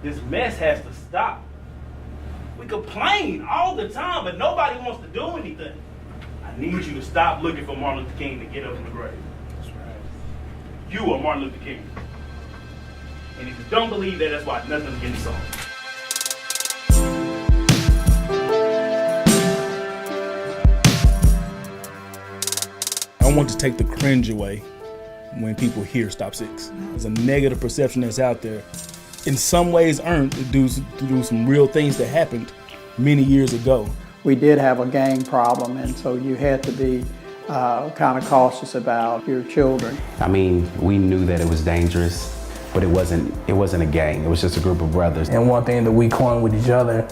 This mess has to stop. We complain all the time, but nobody wants to do anything. I need you to stop looking for Martin Luther King to get up from the grave. That's right. You are Martin Luther King. And if you don't believe that, that's why nothing's getting solved. I want to take the cringe away when people hear Stop 6. There's a negative perception that's out there. In some ways earned to do some real things that happened many years ago. We did have a gang problem, and so you had to be kind of cautious about your children. I mean, we knew that it was dangerous, but it wasn't a gang. It was just a group of brothers. And one thing that we coined with each other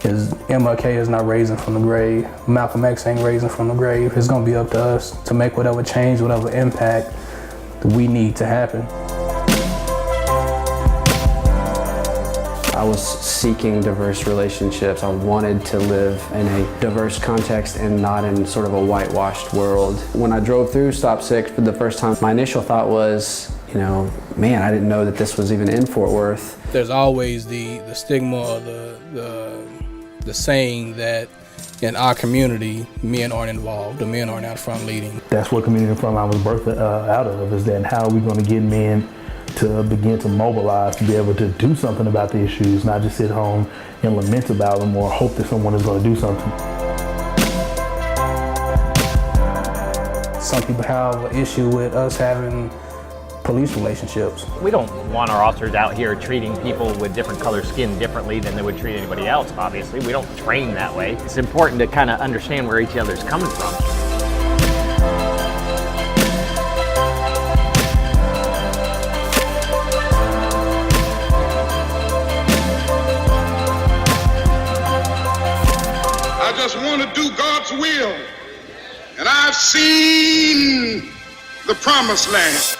is MLK is not raising from the grave. Malcom X ain't raising from the grave. It's gonna be up to us to make whatever change, whatever impact that we need to happen. I was seeking diverse relationships. I wanted to live in a diverse context and not in sort of a whitewashed world. When I drove through Stop 6 for the first time, my initial thought was, you know, man, I didn't know that this was even in Fort Worth. There's always the stigma or the saying that in our community, men aren't involved, the men aren't out front leading. That's what Community Frontline was birthed out of, is that how are we going to get men to begin to mobilize, to be able to do something about the issues, not just sit home and lament about them or hope that someone is going to do something. Some people have an issue with us having police relationships. We don't want our officers out here treating people with different color skin differently than they would treat anybody else, obviously. We don't train that way. It's important to kind of understand where each other's coming from. I just want to do God's will, and I've seen the promised land.